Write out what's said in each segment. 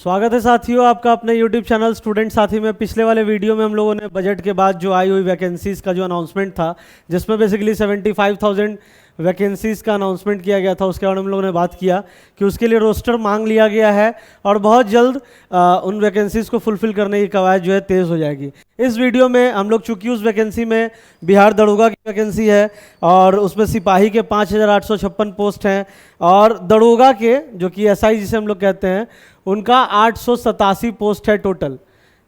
स्वागत है साथियों आपका अपने YouTube चैनल स्टूडेंट साथी में। पिछले वाले वीडियो में हम लोगों ने बजट के बाद जो आई हुई वैकेंसीज़ का जो अनाउंसमेंट था, जिसमें बेसिकली 75,000 वैकेंसीज़ का अनाउंसमेंट किया गया था, उसके बारे में हम लोगों ने बात किया कि उसके लिए रोस्टर मांग लिया गया है और बहुत जल्द उन वैकेंसीज़ को फुलफ़िल करने की कवायद जो है तेज़ हो जाएगी। इस वीडियो में हम लोग चूँकि उस वैकेंसी में बिहार दरोगा की वैकेंसी है और उसमें सिपाही के 5,856 पोस्ट हैं और दरोगा के जो कि एसआई जिसे हम लोग कहते हैं उनका 887 पोस्ट है टोटल।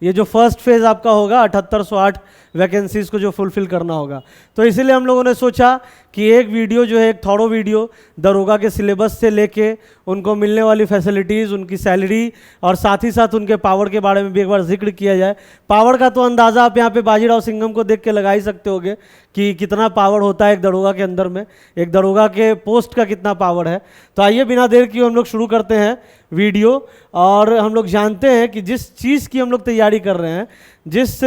ये जो फर्स्ट फेज़ आपका होगा 7808 वैकेंसीज़ को जो फुलफ़िल करना होगा, तो इसीलिए हम लोगों ने सोचा कि एक वीडियो जो है, एक थॉरो वीडियो दरोगा के सिलेबस से लेके उनको मिलने वाली फैसिलिटीज़, उनकी सैलरी और साथ ही साथ उनके पावर के बारे में भी एक बार जिक्र किया जाए। पावर का तो अंदाज़ा आप यहाँ पे बाजीराव सिंघम को देख के लगा ही सकते होगे कि कितना पावर होता है एक दरोगा के अंदर में, एक दरोगा के पोस्ट का कितना पावर है। तो आइए बिना देर किए हम लोग शुरू करते हैं वीडियो और हम लोग जानते हैं कि जिस चीज़ की हम लोग तैयारी कर रहे हैं, जिस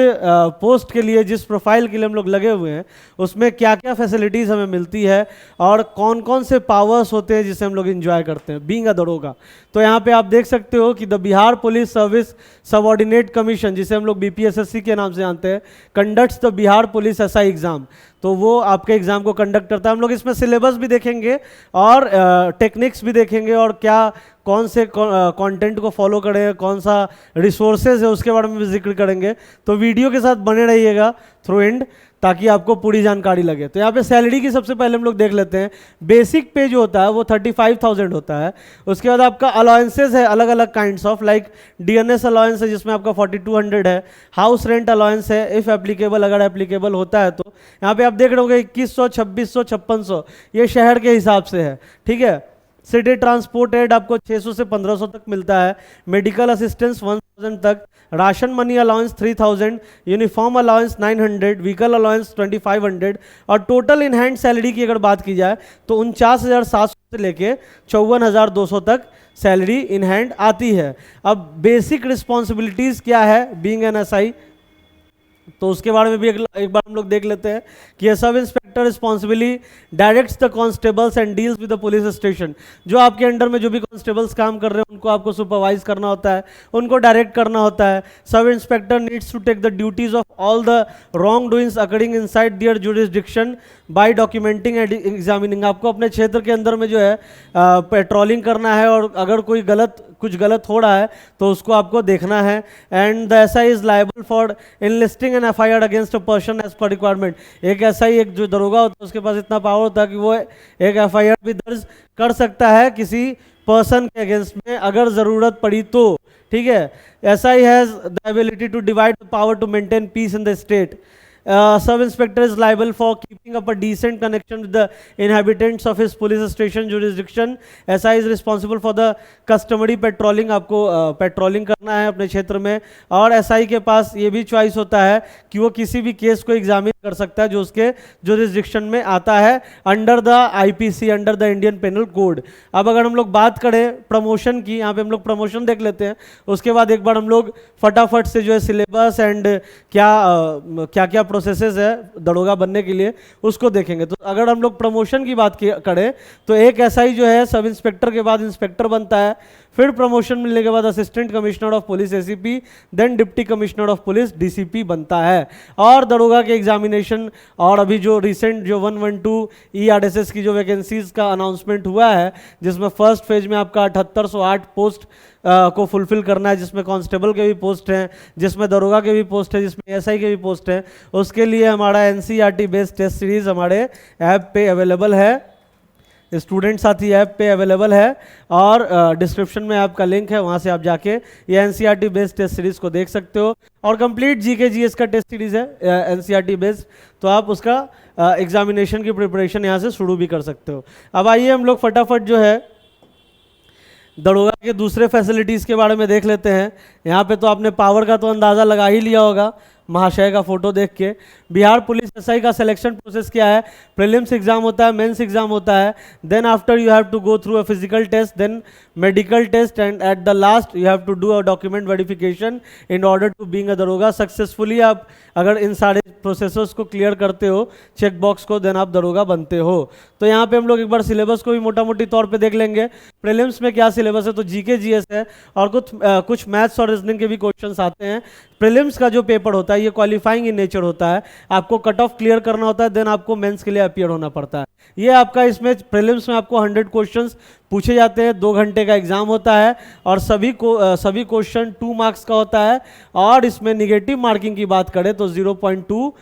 पोस्ट के लिए, जिस प्रोफाइल के लिए हम लोग लगे हुए हैं, उसमें क्या क्या फैसिलिटीज़ हमें मिलती है और कौन कौन से पावर्स होते हैं जिसे हम लोग एंजॉय करते हैं बीइंग अ दरोगा। तो यहाँ पे आप देख सकते हो कि the Bihar police service subordinate commission, जिसे हम लोग बीपीएसएससी के नाम से जानते हैं, conducts the Bihar police SI exam. तो वो आपके एग्ज़ाम को कंडक्ट करता है। हम लोग इसमें सिलेबस भी देखेंगे और टेक्निक्स भी देखेंगे और क्या कौन से कंटेंट को फॉलो करें, कौन सा रिसोर्सेज है उसके बारे में भी जिक्र करेंगे। तो वीडियो के साथ बने रहिएगा थ्रू एंड ताकि आपको पूरी जानकारी लगे। तो यहाँ पे सैलरी की सबसे पहले हम लोग देख लेते हैं। बेसिक पे जो होता है वो 35,000 होता है। उसके बाद आपका अलाउंसेस है अलग अलग kinds of, like DNS allowance है जिसमें आपका 4200 है। हाउस रेंट अलाउंस है इफ़ एप्लीकेबल, अगर एप्लीकेबल होता है तो। यहाँ पे आप देख रहे होंगे 2100, 2600, 5600, ये शहर के हिसाब से है, ठीक है। सिटी ट्रांसपोर्ट एड आपको 600 से 1500 तक मिलता है। मेडिकल असिस्टेंस 1000 तक। Ration money allowance 3000, uniform allowance 900, vehicle allowance 2500 और टोटल इन हैंड सैलरी की अगर बात की जाए तो 49,700 से लेके 54,200 तक सैलरी इन हैंड आती है। अब बेसिक रिस्पॉन्सिबिलिटीज़ क्या है बीइंग एन एसआई, तो उसके बारे में भी एक बार हम लोग देख लेते हैं कि sub inspector responsibly directs the constables and deals with the police station. जो आपके अंडर में जो भी कांस्टेबल्स काम कर रहे हैं उनको आपको सुपरवाइज करना होता है, उनको डायरेक्ट करना होता है। Sub inspector needs to take the duties of all the wrong doings occurring inside there jurisdiction bye documenting and examining. आपको अपने क्षेत्र के अंदर में जो है पेट्रोलिंग करना है और अगर कोई कुछ गलत हो रहा है तो उसको आपको देखना है। And the SI is liable for enlisting an FIR against a person as per requirement. एक एसआई, एक जो दरोगा होता है, उसके पास इतना पावर होता है कि वो एक एफआईआर भी दर्ज कर सकता है किसी पर्सन के अगेंस्ट में अगर ज़रूरत पड़ी तो, ठीक है। SI has the ability to divide the power to maintain peace in the state. Sub inspector is liable for keeping up a decent connection with the inhabitants of his police station jurisdiction. SI is responsible for the customary patrolling। आपको patrolling करना है अपने क्षेत्र में। और SI के पास ये भी चॉइस होता है कि वो किसी भी केस को एग्जामिन कर सकता है जो उसके जुरिसडिक्शन में आता है under the IPC, under the Indian penal code. अब अगर हम लोग बात करें प्रमोशन की, यहाँ पे हम लोग प्रमोशन देख लेते हैं। उसके बाद एक बार हम लोग फटाफट से जो है सिलेबस एंड क्या क्या प्रोसेसेस है दरोगा बनने के लिए उसको देखेंगे। तो अगर हम लोग प्रमोशन की बात करें तो एक एसआई जो है सब इंस्पेक्टर के बाद इंस्पेक्टर बनता है, फिर प्रमोशन मिलने के बाद assistant commissioner of police ACP, then deputy commissioner of police DCP बनता है। और दरोगा के एग्जामिनेशन और अभी जो रिसेंट जो 112 ईआरएसएस की जो वैकेंसीज का अनाउंसमेंट हुआ है, जिसमें फर्स्ट फेज में आपका 7808 पोस्ट को फुलफिल करना है, जिसमें कांस्टेबल के भी पोस्ट हैं, जिसमें दरोगा के भी पोस्ट है, जिसमें एसआई के भी पोस्ट हैं। उसके लिए हमारा एनसीईआरटी बेस्ड टेस्ट सीरीज़ हमारे ऐप पे अवेलेबल है, स्टूडेंट साथी ऐप पे अवेलेबल है और डिस्क्रिप्शन में आपका लिंक है, वहाँ से आप जाके ये एनसीईआरटी बेस्ड टेस्ट सीरीज़ को देख सकते हो। और कंप्लीट जीके जीएस का टेस्ट सीरीज़ है एनसीईआरटी बेस्ड, तो आप उसका एग्जामिनेशन की प्रिपरेशन यहाँ से शुरू भी कर सकते हो। अब आइए हम लोग फटाफट जो है दरोगा के दूसरे फैसिलिटीज़ के बारे में देख लेते हैं। यहाँ पे तो आपने पावर का तो अंदाज़ा लगा ही लिया होगा महाशय का फोटो देख के। बिहार पुलिस एसआई का सिलेक्शन प्रोसेस क्या है? प्रीलिम्स एग्जाम होता है, मेंस एग्जाम होता है, then after you have to go through a physical test, then medical test and at the last you have to do a document verification in order to being a दरोगा। Successfully आप अगर इन सारे processors को clear करते हो, check box को, then आप दरोगा बनते हो। तो यहाँ पे हम लोग एक बार सिलेबस को भी मोटा मोटी तौर पे देख लेंगे। प्रीलिम्स में क्या सिलेबस है, तो जीके जीएस है और कुछ मैथ्स और रीजनिंग के भी क्वेश्चंस आते हैं। प्रीलिम्स का जो पेपर होता है ये क्वालिफाइंग इन नेचर होता है, आपको कट ऑफ क्लियर करना होता है, देन आपको मेंस के लिए अपीयर होना पड़ता है। ये आपका इसमें प्रीलिम्स में आपको 100 क्वेश्चंस पूछे जाते हैं, 2 घंटे का एग्जाम होता है और सभी क्वेश्चन 2 मार्क्स का होता है। और इसमें निगेटिव मार्किंग की बात करें तो 0.2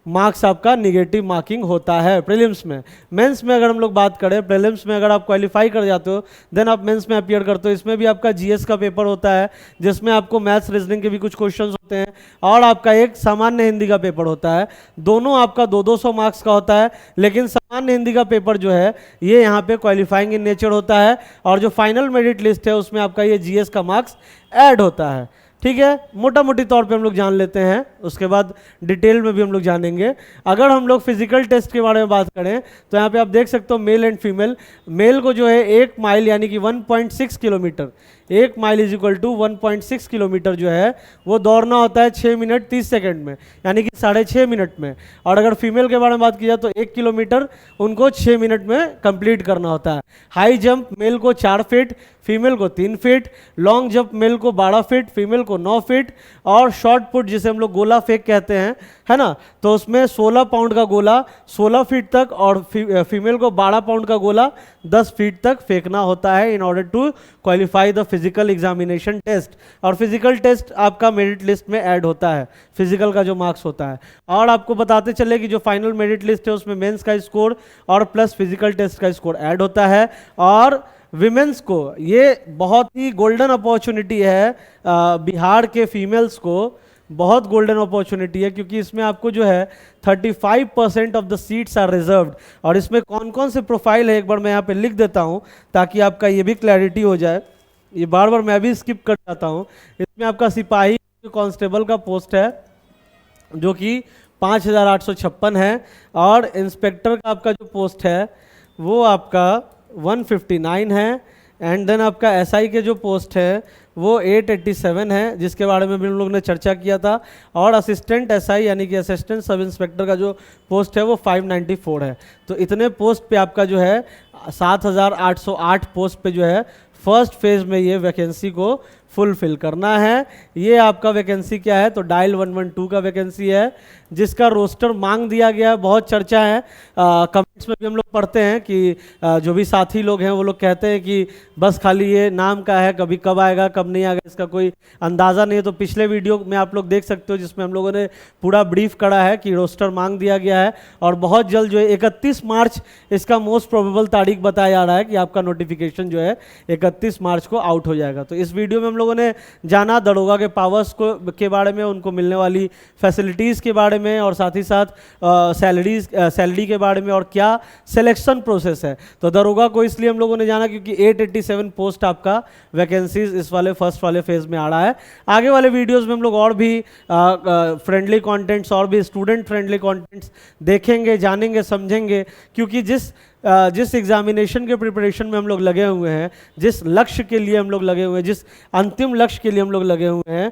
मार्क्स आपका निगेटिव मार्किंग होता है प्रीलिम्स में। मेंस में अगर हम लोग बात करें, प्रीलिम्स में अगर आप क्वालिफाई कर जाते हो देन आप मेंस में अपीयर करते हो। इसमें भी आपका जीएस का पेपर होता है जिसमें आपको मैथ्स रीजनिंग के भी कुछ क्वेश्चंस होते हैं और आपका एक सामान्य हिंदी का पेपर होता है। दोनों आपका 200 मार्क्स का होता है, लेकिन सामान्य हिंदी का पेपर जो है ये यहाँ पे क्वालिफाइंग इन नेचर होता है और जो फाइनल मेरिट लिस्ट है उसमें आपका ये जीएस का मार्क्स ऐड होता है। ठीक है, मोटा मोटी तौर पे हम लोग जान लेते हैं, उसके बाद डिटेल में भी हम लोग जानेंगे। अगर हम लोग फिजिकल टेस्ट के बारे में बात करें तो यहाँ पे आप देख सकते हो मेल एंड फीमेल। मेल को जो है 1 माइल यानी कि 1.6 kilometer, 1 mile is equal to 1.6 kilometer जो है वो दौड़ना होता है 6 मिनट 30 सेकंड में, यानी कि 6.5 मिनट में। और अगर फीमेल के बारे में बात की जाए तो 1 किलोमीटर उनको 6 मिनट में कंप्लीट करना होता है। हाई जंप मेल को 4 फीट, फीमेल को 3 फीट, लॉन्ग जंप मेल को 12 फीट, फीमेल को 9 फीट, और शॉर्ट पुट जिसे हम लोग गोला फेंक कहते हैं, है ना, तो उसमें 16 पाउंड का गोला 16 फीट तक और फीमेल को 12 पाउंड का गोला 10 फीट तक फेंकना होता है in order to qualify the physical examination test. और फिजिकल टेस्ट आपका मेरिट लिस्ट में ऐड होता है, फिजिकल का जो मार्क्स होता है। और आपको बताते चले कि जो फाइनल मेरिट लिस्ट है उसमें मेंस का स्कोर और प्लस फिजिकल टेस्ट का स्कोर ऐड होता है। और विमेंस को ये बहुत ही गोल्डन अपॉर्चुनिटी है, बिहार के फीमेल्स को बहुत गोल्डन अपॉर्चुनिटी है, क्योंकि इसमें आपको जो है 35% of the seats are reserved. और इसमें कौन कौन से प्रोफाइल है एक बार मैं यहाँ पे लिख देता हूँ ताकि आपका ये भी क्लैरिटी हो जाए। ये बार बार मैं भी स्किप कर जाता हूँ। इसमें आपका सिपाही कांस्टेबल का पोस्ट है जो कि 5856 है, और इंस्पेक्टर का आपका जो पोस्ट है वो आपका 159 है, एंड देन आपका एसआई के जो पोस्ट है वो 887 है जिसके बारे में भी हम लोग ने चर्चा किया था। और असिस्टेंट एसआई यानी कि असिस्टेंट सब इंस्पेक्टर का जो पोस्ट है वो 594 है। तो इतने पोस्ट पे आपका जो है 7808 पोस्ट पे जो है फर्स्ट फेज में ये वैकेंसी को फुलफिल करना है। ये आपका वैकेंसी क्या है तो डायल 112 का वैकेंसी है जिसका रोस्टर मांग दिया गया है। बहुत चर्चा है, कमेंट्स में भी हम लोग पढ़ते हैं कि जो भी साथी लोग हैं वो लोग कहते हैं कि बस खाली ये नाम का है, कभी कब आएगा कब नहीं आएगा इसका कोई अंदाज़ा नहीं है। तो पिछले वीडियो में आप लोग देख सकते हो जिसमें हम लोगों ने पूरा ब्रीफ करा है कि रोस्टर मांग दिया गया है और बहुत जल्द जो है 31 मार्च इसका मोस्ट प्रोबेबल तारीख बताया जा रहा है कि आपका नोटिफिकेशन जो है 31 मार्च को आउट हो जाएगा। तो इस वीडियो में हम लोगों ने जाना दरोगा के पावर्स को के बारे में, उनको मिलने वाली फैसिलिटीज़ के बारे में, और साथ ही साथ सैलरी के बारे में, और क्या सिलेक्शन प्रोसेस है। तो दरोगा को इसलिए हम लोगों ने जाना क्योंकि 887 पोस्ट आपका वैकेंसीज इस वाले फर्स्ट वाले फेज में आ रहा है। आगे वाले वीडियोस में हम लोग और भी फ्रेंडली कंटेंट्स और भी स्टूडेंट फ्रेंडली कंटेंट्स देखेंगे, जानेंगे, समझेंगे, क्योंकि जिस एग्जामिनेशन के प्रिपरेशन में हम लोग लगे हुए हैं, जिस लक्ष्य के लिए हम लोग लगे हुए हैं, जिस अंतिम लक्ष्य के लिए हम लोग लगे हुए हैं,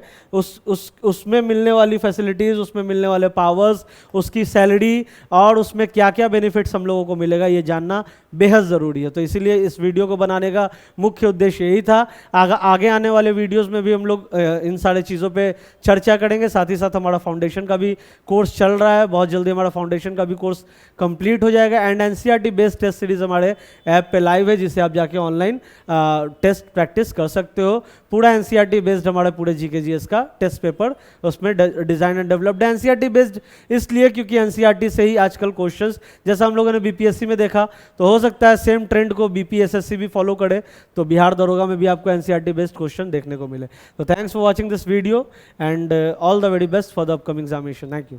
उसमें मिलने वाली फैसिलिटीज़, उसमें मिलने वाले पावर्स, उसकी सैलरी और उसमें क्या क्या बेनिफिट्स हम लोगों को मिलेगा ये जानना बेहद ज़रूरी है। तो इसीलिए इस वीडियो को बनाने का मुख्य उद्देश्य यही था। आगे आने वाले वीडियोज़ में भी हम लोग इन सारे चीज़ों पर चर्चा करेंगे। साथ ही साथ हमारा फाउंडेशन का भी कोर्स चल रहा है, बहुत जल्दी हमारा फाउंडेशन का भी कोर्स कंप्लीट हो जाएगा। And NCERT based test series हमारे ऐप पे लाइव है जिसे आप जाके ऑनलाइन टेस्ट प्रैक्टिस कर सकते हो। पूरा एनसीईआरटी बेस्ड हमारे पूरे जीके जीएस का टेस्ट पेपर उसमें design and developed. NCERT based इसलिए क्योंकि एनसीईआरटी से ही आजकल क्वेश्चंस, जैसा हम लोगों ने बीपीएससी में देखा, तो हो सकता है सेम ट्रेंड को बीपीएसएससी भी फॉलो करे, तो बिहार दरोगा में भी आपको एनसीईआरटी बेस्ड क्वेश्चन देखने को मिले। तो thanks for watching this video and all the very best for the upcoming examination. Thank you.